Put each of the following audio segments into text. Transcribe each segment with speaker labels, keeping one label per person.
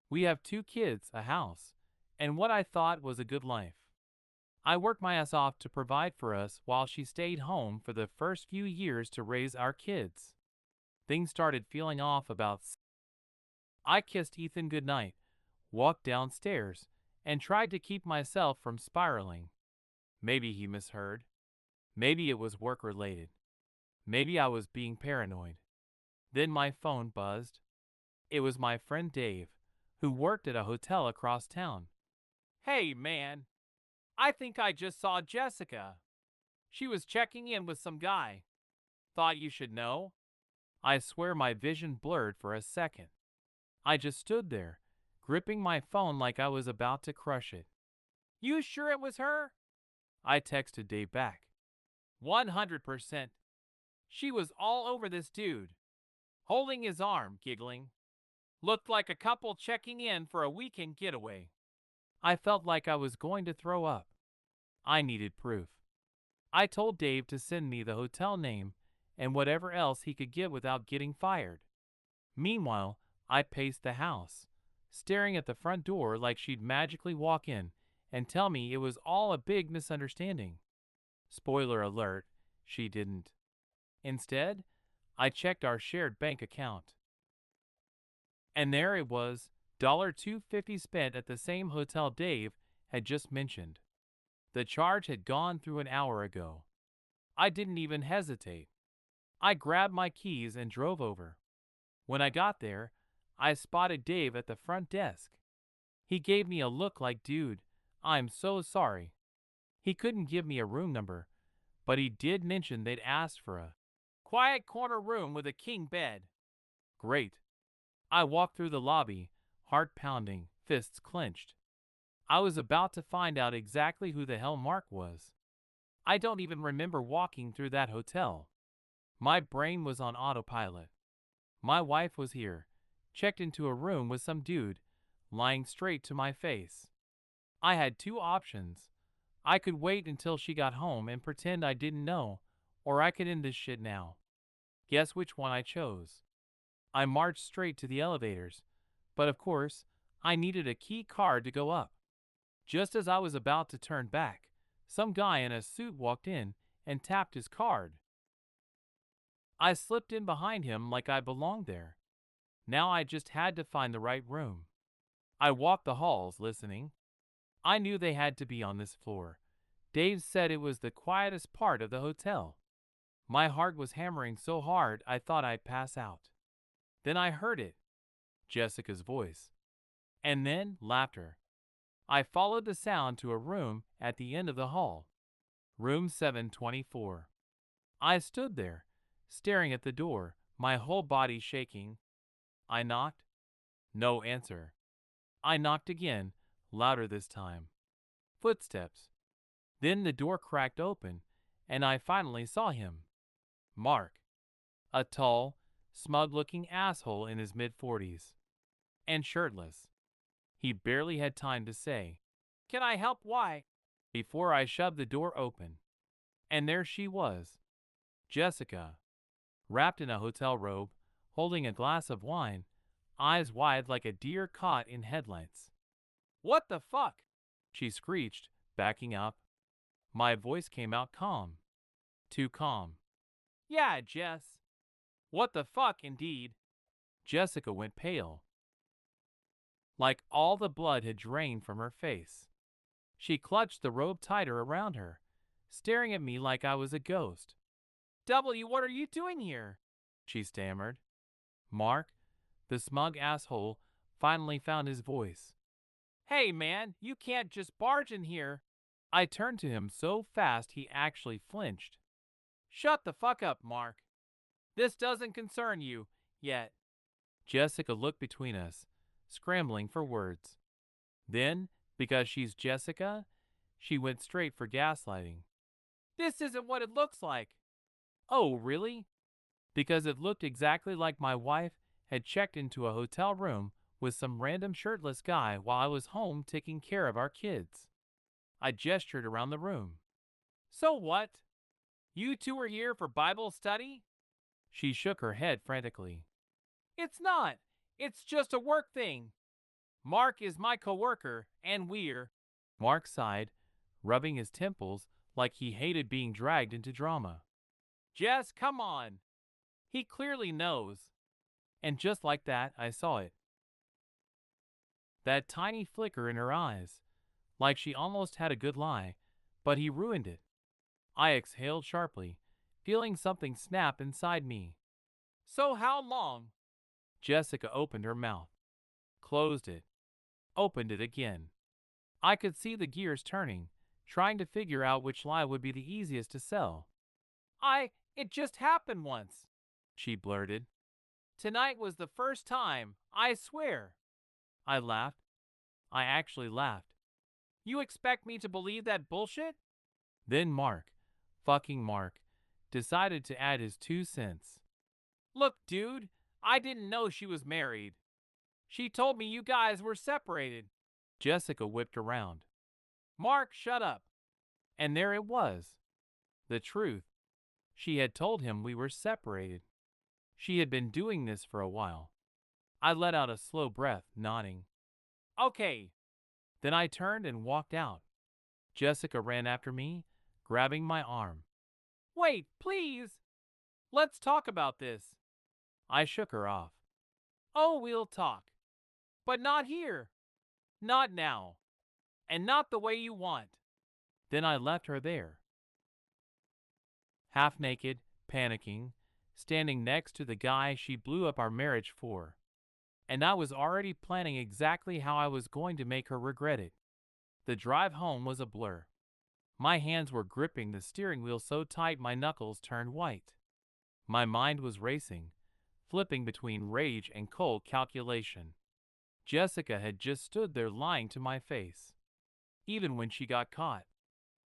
Speaker 1: We have 2 kids, a house, and what I thought was a good life. I worked my ass off to provide for us while she stayed home for the first few years to raise our kids. Things started feeling off about. I kissed Ethan goodnight, walked downstairs, and tried to keep myself from spiraling. Maybe he misheard. Maybe it was work related. Maybe I was being paranoid. Then my phone buzzed. It was my friend Dave, who worked at a hotel across town. Hey, man, I think I just saw Jessica. She was checking in with some guy. Thought you should know? I swear my vision blurred for a second. I just stood there, gripping my phone like I was about to crush it. You sure it was her? I texted Dave back. 100%. She was all over this dude, holding his arm, giggling. Looked like a couple checking in for a weekend getaway. I felt like I was going to throw up. I needed proof. I told Dave to send me the hotel name and whatever else he could get without getting fired. Meanwhile, I paced the house, staring at the front door like she'd magically walk in and tell me it was all a big misunderstanding. Spoiler alert, she didn't. Instead, I checked our shared bank account. And there it was, $250 spent at the same hotel Dave had just mentioned. The charge had gone through an hour ago. I didn't even hesitate. I grabbed my keys and drove over. When I got there, I spotted Dave at the front desk. He gave me a look like, dude, I'm so sorry. He couldn't give me a room number, but he did mention they'd asked for a quiet corner room with a king bed. Great. I walked through the lobby, heart pounding, fists clenched. I was about to find out exactly who the hell Mark was. I don't even remember walking through that hotel. My brain was on autopilot. My wife was here, checked into a room with some dude, lying straight to my face. I had 2 options. I could wait until she got home and pretend I didn't know, or I could end this shit now. Guess which one I chose? I marched straight to the elevators, but of course, I needed a key card to go up. Just as I was about to turn back, some guy in a suit walked in and tapped his card. I slipped in behind him like I belonged there. Now I just had to find the right room. I walked the halls listening. I knew they had to be on this floor. Dave said it was the quietest part of the hotel. My heart was hammering so hard I thought I'd pass out. Then I heard it. Jessica's voice. And then laughter. I followed the sound to a room at the end of the hall. Room 724. I stood there, staring at the door, my whole body shaking. I knocked. No answer. I knocked again, louder this time. Footsteps. Then the door cracked open, and I finally saw him. Mark. A tall, smug-looking asshole in his mid-40s. And shirtless. He barely had time to say, "Can I help? Why?" before I shoved the door open. And there she was. Jessica. Wrapped in a hotel robe, holding a glass of wine, eyes wide like a deer caught in headlights. "What the fuck?" she screeched, backing up. My voice came out calm. Too calm. "Yeah, Jess. What the fuck, indeed." Jessica went pale, like all the blood had drained from her face. She clutched the robe tighter around her, staring at me like I was a ghost. "W, what are you doing here?" she stammered. Mark, the smug asshole, finally found his voice. "Hey, man, you can't just barge in here." I turned to him so fast he actually flinched. "Shut the fuck up, Mark. This doesn't concern you, yet." Jessica looked between us, scrambling for words. Then, because she's Jessica, she went straight for gaslighting. "This isn't what it looks like." "Oh, really?" Because it looked exactly like my wife had checked into a hotel room with some random shirtless guy while I was home taking care of our kids. I gestured around the room. "So what? You two are here for Bible study?" She shook her head frantically. "It's not. It's just a work thing." Mark is my coworker, and Mark sighed, rubbing his temples like he hated being dragged into drama. Jess, come on. He clearly knows. And just like that, I saw it. That tiny flicker in her eyes, like she almost had a good lie, but he ruined it. I exhaled sharply, feeling something snap inside me. So how long? Jessica opened her mouth, closed it, opened it again. I could see the gears turning, trying to figure out which lie would be the easiest to sell. It just happened once, she blurted. Tonight was the first time, I swear. I laughed. I actually laughed. You expect me to believe that bullshit? Then fucking Mark, decided to add his 2 cents. Look, dude, I didn't know she was married. She told me you guys were separated. Jessica whipped around. Mark, shut up. And there it was. The truth. She had told him we were separated. She had been doing this for a while. I let out a slow breath, nodding. Okay. Then I turned and walked out. Jessica ran after me, grabbing my arm. Wait, please. Let's talk about this. I shook her off. Oh, we'll talk. But not here. Not now. And not the way you want. Then I left her there, half naked, panicking, standing next to the guy she blew up our marriage for. And I was already planning exactly how I was going to make her regret it. The drive home was a blur. My hands were gripping the steering wheel so tight my knuckles turned white. My mind was racing, flipping between rage and cold calculation. Jessica had just stood there lying to my face. Even when she got caught.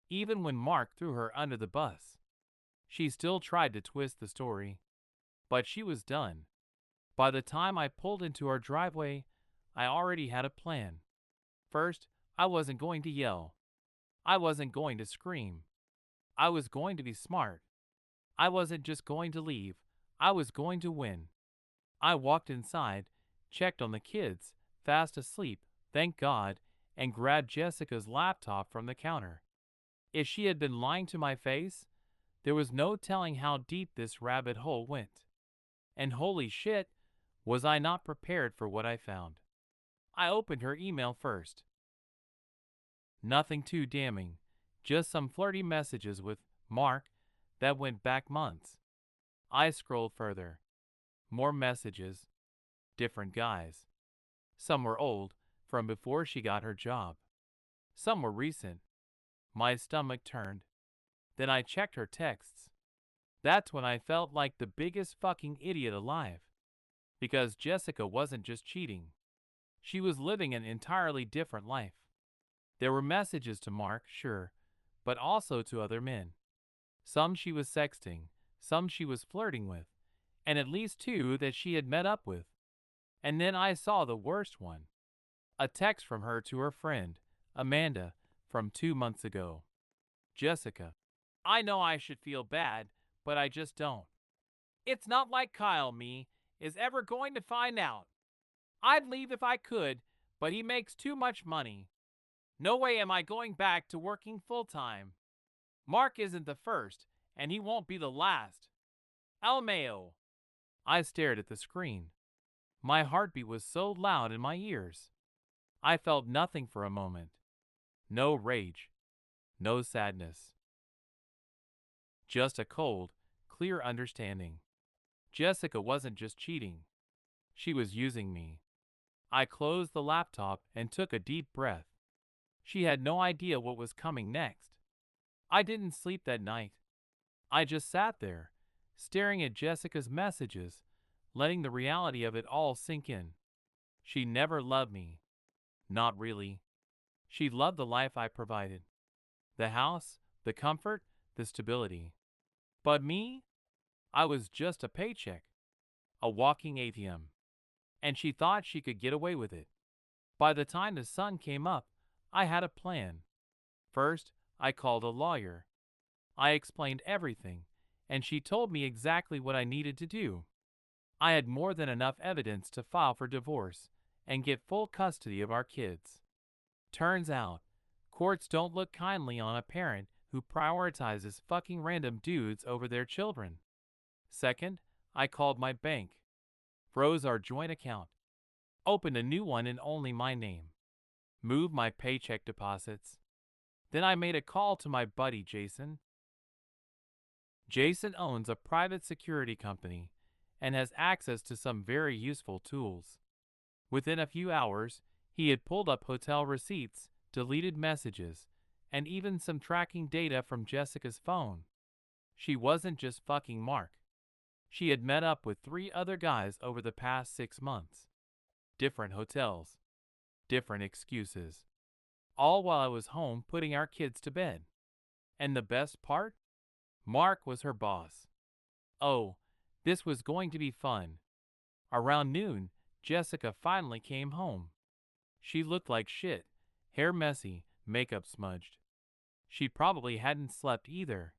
Speaker 1: Even when Mark threw her under the bus. She still tried to twist the story. But she was done. By the time I pulled into our driveway, I already had a plan. First, I wasn't going to yell. I wasn't going to scream. I was going to be smart. I wasn't just going to leave. I was going to win. I walked inside, checked on the kids, fast asleep, thank God, and grabbed Jessica's laptop from the counter. If she had been lying to my face, there was no telling how deep this rabbit hole went. And holy shit, was I not prepared for what I found. I opened her email first. Nothing too damning, just some flirty messages with Mark that went back months. I scrolled further. More messages. Different guys. Some were old, from before she got her job. Some were recent. My stomach turned. Then I checked her texts. That's when I felt like the biggest fucking idiot alive. Because Jessica wasn't just cheating. She was living an entirely different life. There were messages to Mark, sure, but also to other men. Some she was sexting, some she was flirting with, and at least 2 that she had met up with. And then I saw the worst one. A text from her to her friend, Amanda, from 2 months ago. Jessica, I know I should feel bad, but I just don't. It's not like Kyle, is ever going to find out. I'd leave if I could, but he makes too much money. No way am I going back to working full-time. Mark isn't the first, and he won't be the last. Almeo. I stared at the screen. My heartbeat was so loud in my ears. I felt nothing for a moment. No rage. No sadness. Just a cold, clear understanding. Jessica wasn't just cheating. She was using me. I closed the laptop and took a deep breath. She had no idea what was coming next. I didn't sleep that night. I just sat there, staring at Jessica's messages, letting the reality of it all sink in. She never loved me. Not really. She loved the life I provided. The house, the comfort, the stability. But me? I was just a paycheck. A walking ATM. And she thought she could get away with it. By the time the sun came up, I had a plan. First, I called a lawyer. I explained everything, and she told me exactly what I needed to do. I had more than enough evidence to file for divorce, and get full custody of our kids. Turns out, courts don't look kindly on a parent who prioritizes fucking random dudes over their children. Second, I called my bank, froze our joint account, opened a new one in only my name, moved my paycheck deposits. Then I made a call to my buddy Jason. Jason owns a private security company and has access to some very useful tools. Within a few hours, he had pulled up hotel receipts, deleted messages, and even some tracking data from Jessica's phone. She wasn't just fucking Mark. She had met up with 3 other guys over the past 6 months. Different hotels, different excuses. All while I was home putting our kids to bed. And the best part? Mark was her boss. Oh, this was going to be fun. Around noon, Jessica finally came home. She looked like shit, hair messy, makeup smudged. She probably hadn't slept either.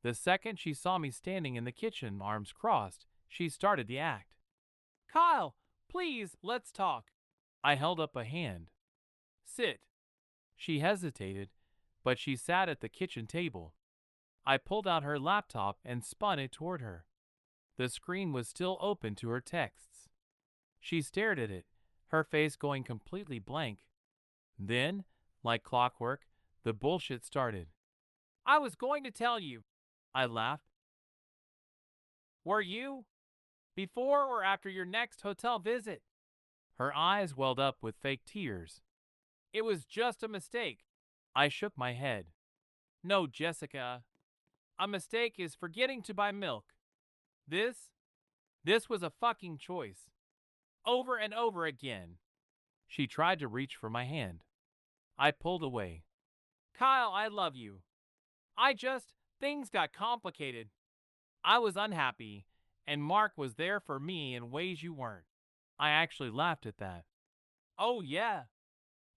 Speaker 1: The second she saw me standing in the kitchen, arms crossed, she started the act. Kyle, please, let's talk. I held up a hand. Sit. She hesitated, but she sat at the kitchen table. I pulled out her laptop and spun it toward her. The screen was still open to her texts. She stared at it, her face going completely blank. Then, like clockwork, the bullshit started. I was going to tell you. I laughed. Were you? Before or after your next hotel visit? Her eyes welled up with fake tears. It was just a mistake. I shook my head. No, Jessica. A mistake is forgetting to buy milk. This was a fucking choice. Over and over again. She tried to reach for my hand. I pulled away. Kyle, I love you. Things got complicated. I was unhappy, and Mark was there for me in ways you weren't. I actually laughed at that. Oh yeah.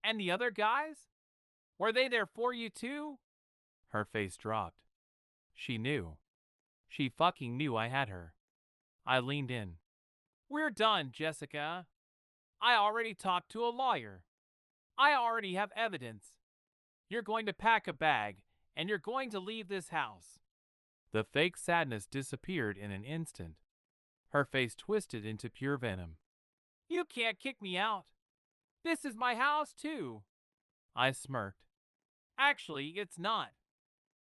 Speaker 1: And the other guys? Were they there for you too? Her face dropped. She knew. She fucking knew I had her. I leaned in. We're done, Jessica. I already talked to a lawyer. I already have evidence. You're going to pack a bag, and you're going to leave this house. The fake sadness disappeared in an instant. Her face twisted into pure venom. You can't kick me out. This is my house, too. I smirked. Actually, it's not.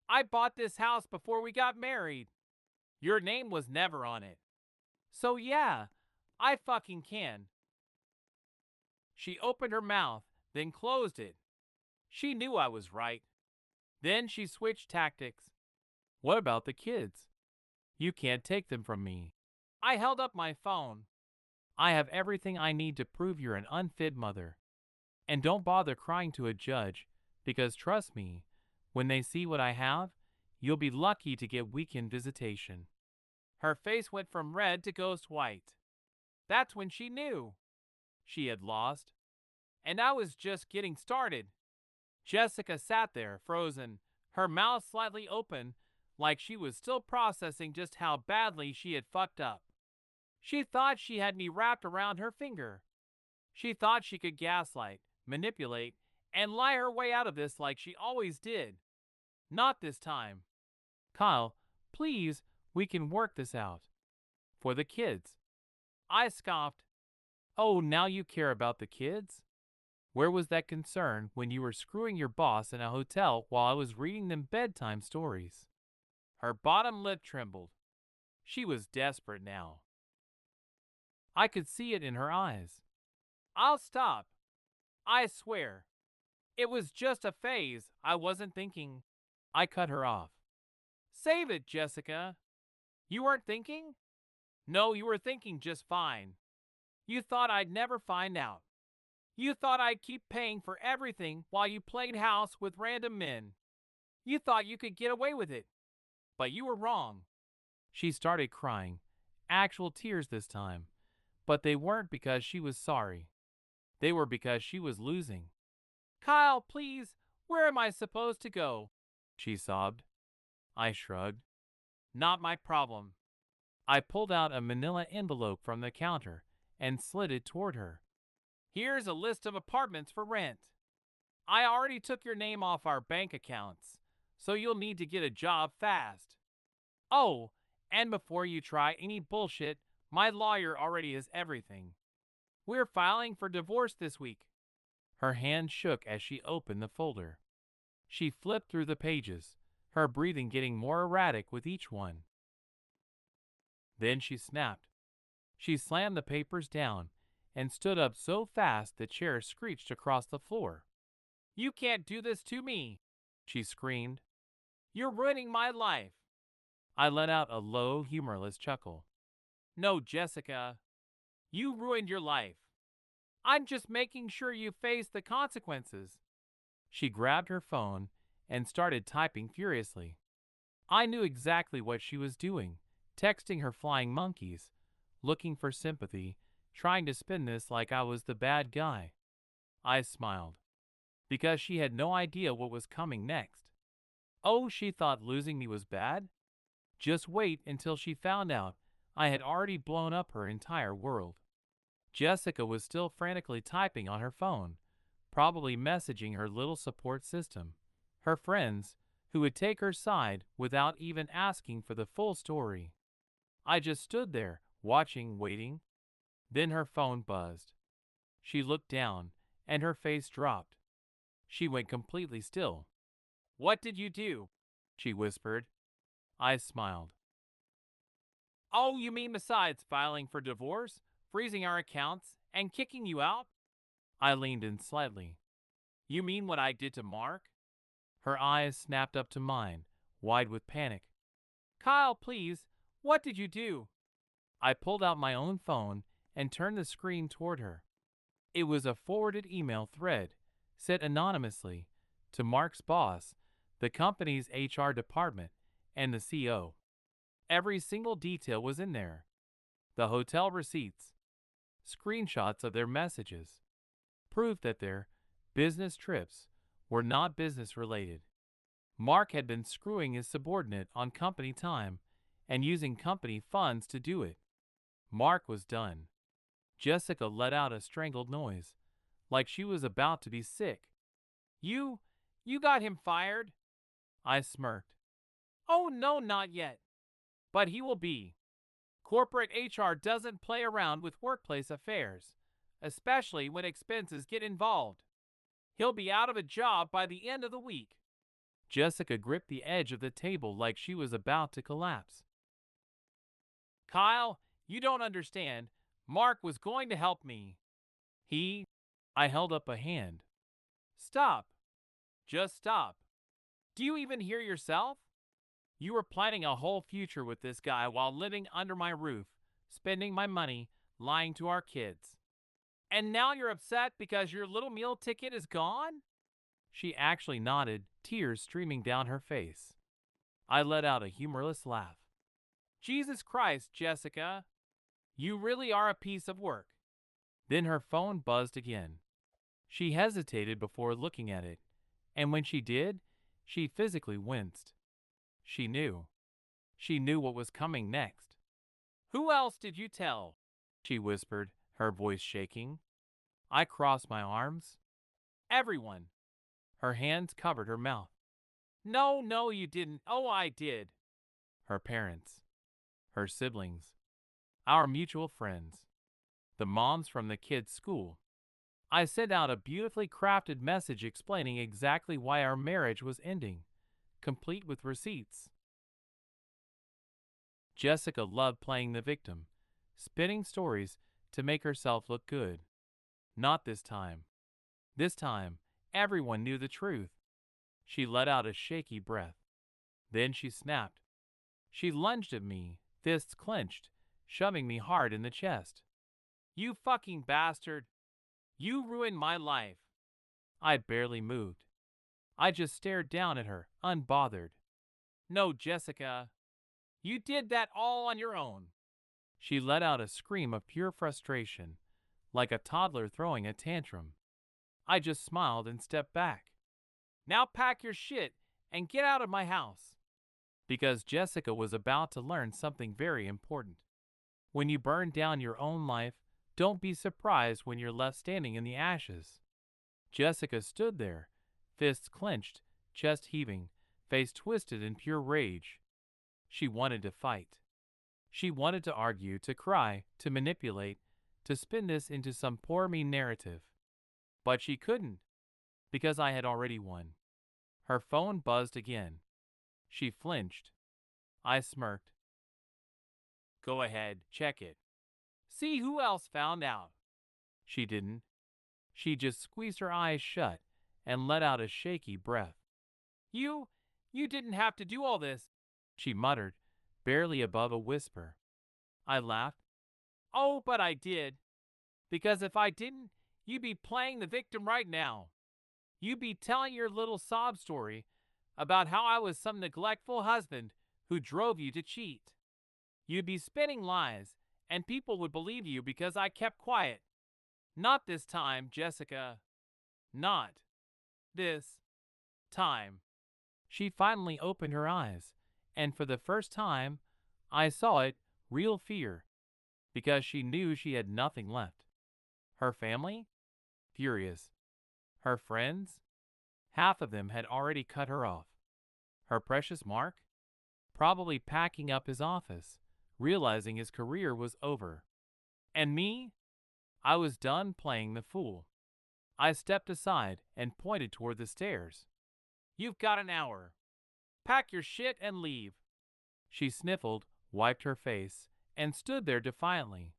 Speaker 1: I bought this house before we got married. Your name was never on it. So yeah, I fucking can. She opened her mouth, then closed it. She knew I was right. Then she switched tactics. What about the kids? You can't take them from me. I held up my phone. I have everything I need to prove you're an unfit mother. And don't bother crying to a judge, because trust me, when they see what I have, you'll be lucky to get weekend visitation. Her face went from red to ghost white. That's when she knew. She had lost. And I was just getting started. Jessica sat there, frozen, her mouth slightly open, like she was still processing just how badly she had fucked up. She thought she had me wrapped around her finger. She thought she could gaslight, manipulate, and lie her way out of this like she always did. Not this time. Kyle, please, we can work this out. For the kids. I scoffed. Oh, now you care about the kids? Where was that concern when you were screwing your boss in a hotel while I was reading them bedtime stories? Her bottom lip trembled. She was desperate now. I could see it in her eyes. I'll stop. I swear. It was just a phase. I wasn't thinking. I cut her off. Save it, Jessica. You weren't thinking? No, you were thinking just fine. You thought I'd never find out. You thought I'd keep paying for everything while you played house with random men. You thought you could get away with it. But you were wrong. She started crying. Actual tears this time. But they weren't because she was sorry. They were because she was losing. Kyle, please, where am I supposed to go? She sobbed. I shrugged. Not my problem. I pulled out a manila envelope from the counter and slid it toward her. Here's a list of apartments for rent. I already took your name off our bank accounts, so you'll need to get a job fast. Oh, and before you try any bullshit, my lawyer already has everything. We're filing for divorce this week. Her hand shook as she opened the folder. She flipped through the pages, her breathing getting more erratic with each one. Then she snapped. She slammed the papers down and stood up so fast the chair screeched across the floor. You can't do this to me, she screamed. You're ruining my life. I let out a low, humorless chuckle. No, Jessica. You ruined your life. I'm just making sure you face the consequences. She grabbed her phone and started typing furiously. I knew exactly what she was doing, texting her flying monkeys, looking for sympathy, trying to spin this like I was the bad guy. I smiled, because she had no idea what was coming next. Oh, she thought losing me was bad? Just wait until she found out I had already blown up her entire world. Jessica was still frantically typing on her phone, probably messaging her little support system, her friends, who would take her side without even asking for the full story. I just stood there, watching, waiting. Then her phone buzzed. She looked down, and her face dropped. She went completely still. What did you do? She whispered. I smiled. Oh, you mean besides filing for divorce, freezing our accounts, and kicking you out? I leaned in slightly. You mean what I did to Mark? Her eyes snapped up to mine, wide with panic. Kyle, please, what did you do? I pulled out my own phone and turned the screen toward her. It was a forwarded email thread, sent anonymously, to Mark's boss, the company's HR department, and the CO. Every single detail was in there. The hotel receipts, screenshots of their messages, proof that their business trips were not business related. Mark had been screwing his subordinate on company time and using company funds to do it. Mark was done. Jessica let out a strangled noise, like she was about to be sick. You got him fired? I smirked. Oh no, not yet. But he will be. Corporate HR doesn't play around with workplace affairs, especially when expenses get involved. He'll be out of a job by the end of the week. Jessica gripped the edge of the table like she was about to collapse. Kyle, you don't understand. Mark was going to help me. I held up a hand. Stop. Just stop. Do you even hear yourself? You were planning a whole future with this guy while living under my roof, spending my money, lying to our kids. And now you're upset because your little meal ticket is gone? She actually nodded, tears streaming down her face. I let out a humorless laugh. Jesus Christ, Jessica. You really are a piece of work. Then her phone buzzed again. She hesitated before looking at it, and when she did, she physically winced. She knew. She knew what was coming next. Who else did you tell? She whispered, her voice shaking. I crossed my arms. Everyone. Her hands covered her mouth. No, no, you didn't. Oh, I did. Her parents. Her siblings. Our mutual friends. The moms from the kids' school. I sent out a beautifully crafted message explaining exactly why our marriage was ending, complete with receipts. Jessica loved playing the victim, spinning stories to make herself look good. Not this time. This time, everyone knew the truth. She let out a shaky breath. Then she snapped. She lunged at me, fists clenched, shoving me hard in the chest. You fucking bastard! You ruined my life. I barely moved. I just stared down at her, unbothered. No, Jessica. You did that all on your own. She let out a scream of pure frustration, like a toddler throwing a tantrum. I just smiled and stepped back. Now pack your shit and get out of my house. Because Jessica was about to learn something very important. When you burn down your own life, Don't be surprised when you're left standing in the ashes. Jessica stood there, fists clenched, chest heaving, face twisted in pure rage. She wanted to fight. She wanted to argue, to cry, to manipulate, to spin this into some poor me narrative. But she couldn't, because I had already won. Her phone buzzed again. She flinched. I smirked. Go ahead, check it. See who else found out. She didn't. She just squeezed her eyes shut and let out a shaky breath. You didn't have to do all this, she muttered, barely above a whisper. I laughed. Oh, but I did. Because if I didn't, you'd be playing the victim right now. You'd be telling your little sob story about how I was some neglectful husband who drove you to cheat. You'd be spinning lies, and people would believe you because I kept quiet. Not this time, Jessica. Not this time. She finally opened her eyes, and for the first time, I saw it, real fear, because she knew she had nothing left. Her family? Furious. Her friends? Half of them had already cut her off. Her precious Mark? Probably packing up his office, realizing his career was over. And me? I was done playing the fool. I stepped aside and pointed toward the stairs. You've got an hour. Pack your shit and leave. She sniffled, wiped her face, and stood there defiantly.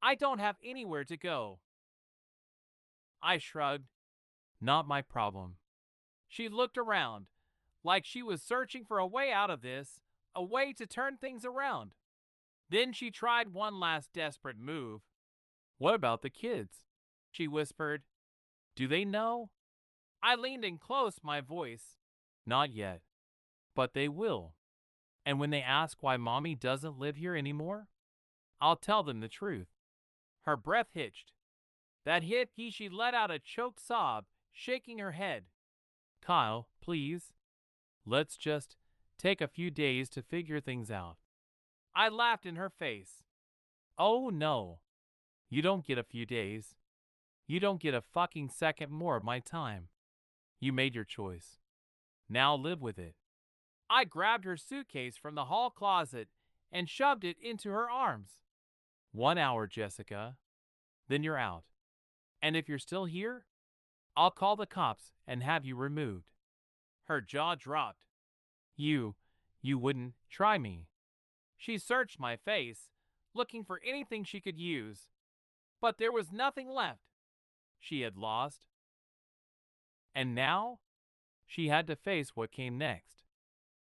Speaker 1: I don't have anywhere to go. I shrugged. Not my problem. She looked around, like she was searching for a way out of this, a way to turn things around. Then she tried one last desperate move. What about the kids? She whispered. Do they know? I leaned in close, my voice. Not yet. But they will. And when they ask why Mommy doesn't live here anymore, I'll tell them the truth. Her breath hitched. That hit, she let out a choked sob, shaking her head. Kyle, please. Let's just take a few days to figure things out. I laughed in her face. Oh no. You don't get a few days. You don't get a fucking second more of my time. You made your choice. Now live with it. I grabbed her suitcase from the hall closet and shoved it into her arms. 1 hour, Jessica. Then you're out. And if you're still here, I'll call the cops and have you removed. Her jaw dropped. You wouldn't try me. She searched my face, looking for anything she could use. But there was nothing left. She had lost. And now, she had to face what came next.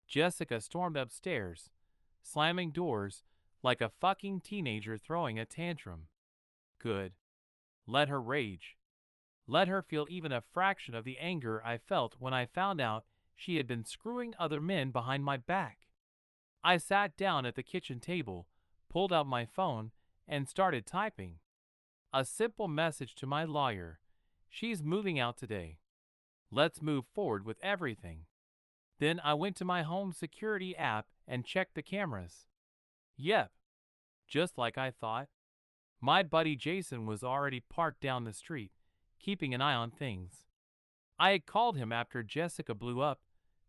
Speaker 1: Jessica stormed upstairs, slamming doors like a fucking teenager throwing a tantrum. Good. Let her rage. Let her feel even a fraction of the anger I felt when I found out she had been screwing other men behind my back. I sat down at the kitchen table, pulled out my phone, and started typing. A simple message to my lawyer. She's moving out today. Let's move forward with everything. Then I went to my home security app and checked the cameras. Yep. Just like I thought. My buddy Jason was already parked down the street, keeping an eye on things. I had called him after Jessica blew up,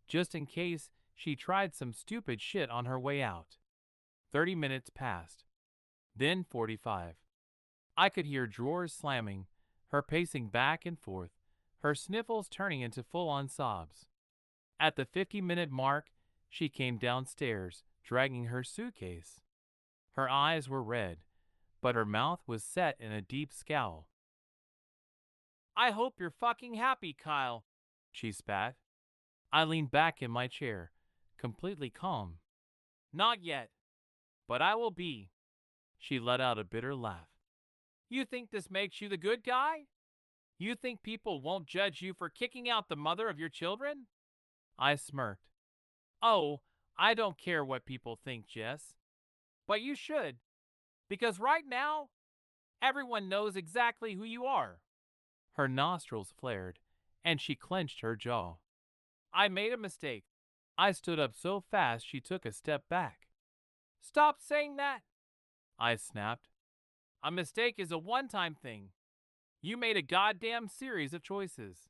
Speaker 1: just in case she tried some stupid shit on her way out. 30 minutes passed. Then 45. I could hear drawers slamming, her pacing back and forth, her sniffles turning into full-on sobs. At the 50-minute mark, she came downstairs, dragging her suitcase. Her eyes were red, but her mouth was set in a deep scowl. I hope you're fucking happy, Kyle, she spat. I leaned back in my chair, completely calm. Not yet, but I will be. She let out a bitter laugh. You think this makes you the good guy? You think people won't judge you for kicking out the mother of your children? I smirked. Oh, I don't care what people think, Jess. But you should. Because right now, everyone knows exactly who you are. Her nostrils flared, and she clenched her jaw. I made a mistake. I stood up so fast she took a step back. Stop saying that, I snapped. A mistake is a one-time thing. You made a goddamn series of choices.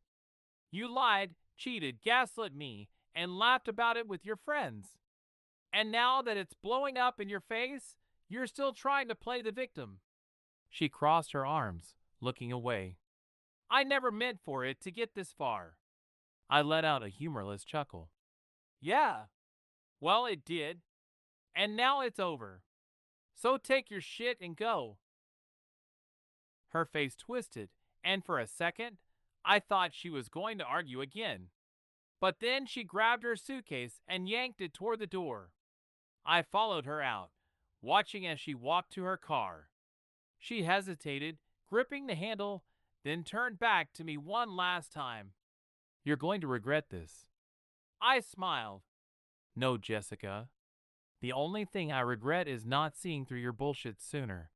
Speaker 1: You lied, cheated, gaslit me, and laughed about it with your friends. And now that it's blowing up in your face, you're still trying to play the victim. She crossed her arms, looking away. I never meant for it to get this far. I let out a humorless chuckle. Yeah, well, it did. And now it's over. So take your shit and go. Her face twisted, and for a second, I thought she was going to argue again. But then she grabbed her suitcase and yanked it toward the door. I followed her out, watching as she walked to her car. She hesitated, gripping the handle, then turned back to me one last time. You're going to regret this. I smiled. No, Jessica. The only thing I regret is not seeing through your bullshit sooner.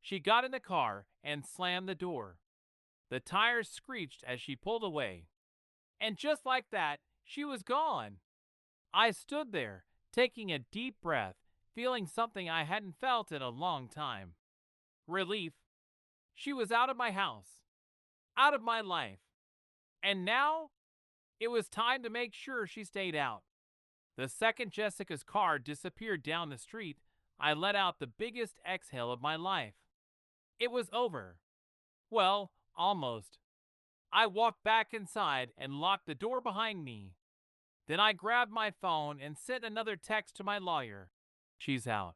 Speaker 1: She got in the car and slammed the door. The tires screeched as she pulled away. And just like that, she was gone. I stood there, taking a deep breath, feeling something I hadn't felt in a long time. Relief. She was out of my house, out of my life. And now, it was time to make sure she stayed out. The second Jessica's car disappeared down the street, I let out the biggest exhale of my life. It was over. Well, almost. I walked back inside and locked the door behind me. Then I grabbed my phone and sent another text to my lawyer. She's out.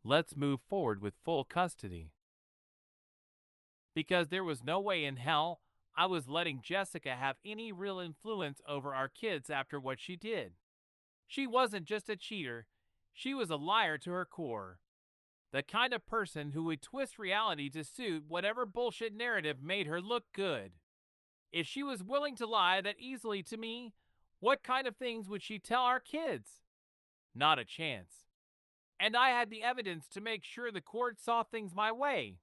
Speaker 1: Let's move forward with full custody. Because there was no way in hell I was letting Jessica have any real influence over our kids after what she did. She wasn't just a cheater, she was a liar to her core. The kind of person who would twist reality to suit whatever bullshit narrative made her look good. If she was willing to lie that easily to me, what kind of things would she tell our kids? Not a chance. And I had the evidence to make sure the court saw things my way.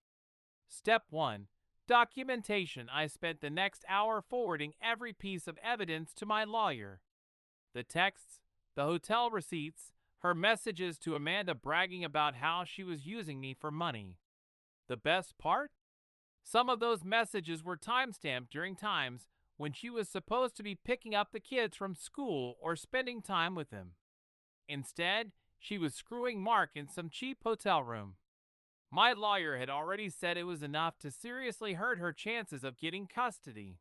Speaker 1: Step 1. Documentation. I spent the next hour forwarding every piece of evidence to my lawyer. The texts, the hotel receipts, her messages to Amanda bragging about how she was using me for money. The best part? Some of those messages were timestamped during times when she was supposed to be picking up the kids from school or spending time with them. Instead, she was screwing Mark in some cheap hotel room. My lawyer had already said it was enough to seriously hurt her chances of getting custody.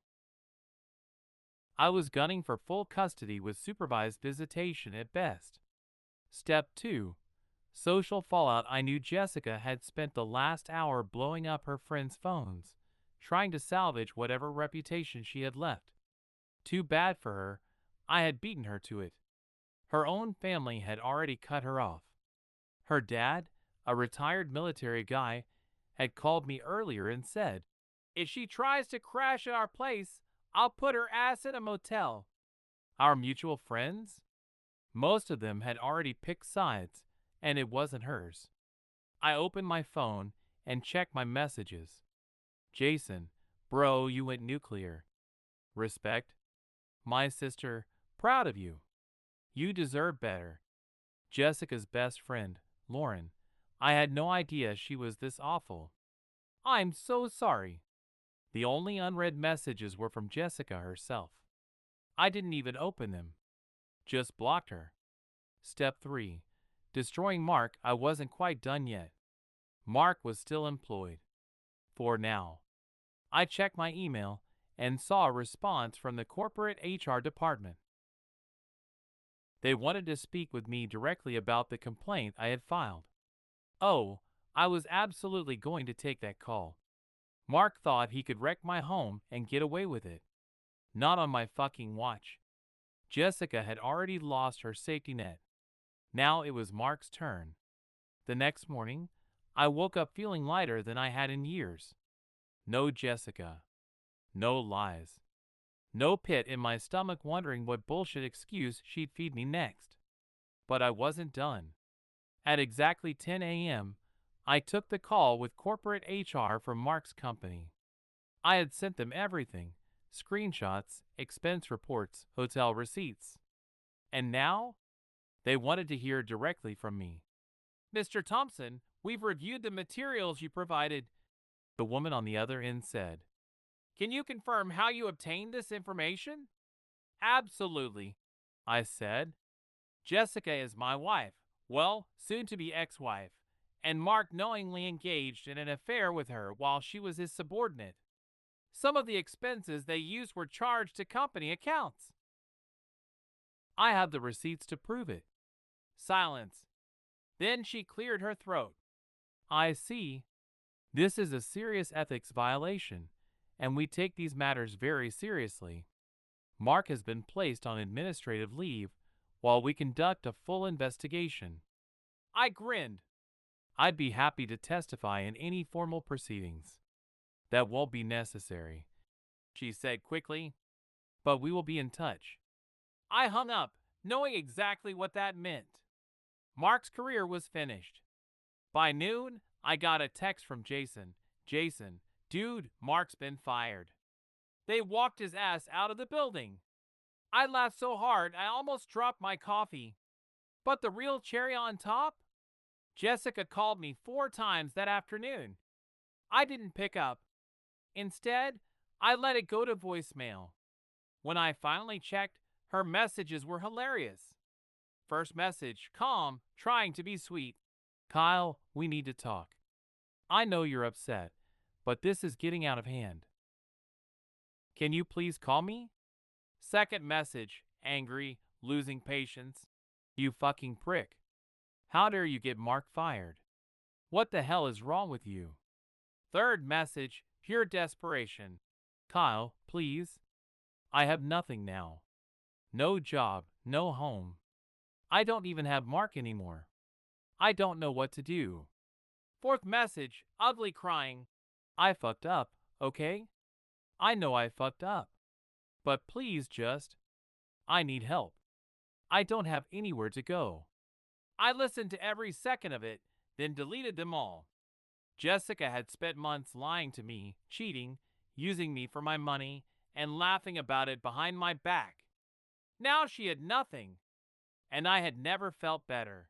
Speaker 1: I was gunning for full custody with supervised visitation at best. Step 2. Social fallout. I knew Jessica had spent the last hour blowing up her friends' phones, trying to salvage whatever reputation she had left. Too bad for her, I had beaten her to it. Her own family had already cut her off. Her dad, a retired military guy, had called me earlier and said, "If she tries to crash at our place, I'll put her ass in a motel." Our mutual friends? Most of them had already picked sides, and it wasn't hers. I opened my phone and checked my messages. Jason, bro, you went nuclear. Respect. My sister, proud of you. You deserve better. Jessica's best friend, Lauren. I had no idea she was this awful. I'm so sorry. The only unread messages were from Jessica herself. I didn't even open them. Just blocked her. Step 3. Destroying Mark. I wasn't quite done yet. Mark was still employed. For now. I checked my email and saw a response from the corporate HR department. They wanted to speak with me directly about the complaint I had filed. Oh, I was absolutely going to take that call. Mark thought he could wreck my home and get away with it. Not on my fucking watch. Jessica had already lost her safety net. Now it was Mark's turn. The next morning, I woke up feeling lighter than I had in years. No Jessica. No lies. No pit in my stomach wondering what bullshit excuse she'd feed me next. But I wasn't done. At exactly 10 a.m., I took the call with corporate HR from Mark's company. I had sent them everything: screenshots, expense reports, hotel receipts. And now? They wanted to hear directly from me. "Mr. Thompson, We've reviewed the materials you provided, the woman on the other end said. Can you confirm how you obtained this information? Absolutely, I said. Jessica is my wife, well, soon to be ex-wife, and Mark knowingly engaged in an affair with her while she was his subordinate. Some of the expenses they used were charged to company accounts. I have the receipts to prove it. Silence. Then she cleared her throat. I see. This is a serious ethics violation, and we take these matters very seriously. Mark has been placed on administrative leave while we conduct a full investigation. I grinned. I'd be happy to testify in any formal proceedings. That won't be necessary, she said quickly, but we will be in touch. I hung up, knowing exactly what that meant. Mark's career was finished. By noon, I got a text from Jason. Jason, dude, Mark's been fired. They walked his ass out of the building. I laughed so hard I almost dropped my coffee. But the real cherry on top? Jessica called me 4 times that afternoon. I didn't pick up. Instead, I let it go to voicemail. When I finally checked, her messages were hilarious. First message, calm, trying to be sweet. Kyle, we need to talk. I know you're upset, but this is getting out of hand. Can you please call me? Second message, angry, losing patience. You fucking prick. How dare you get Mark fired? What the hell is wrong with you? Third message, pure desperation. Kyle, please. I have nothing now. No job, no home. I don't even have Mark anymore. I don't know what to do. Fourth message, ugly crying. I fucked up, okay? I know I fucked up. But please just. I need help. I don't have anywhere to go. I listened to every second of it, then deleted them all. Jessica had spent months lying to me, cheating, using me for my money, and laughing about it behind my back. Now she had nothing, and I had never felt better.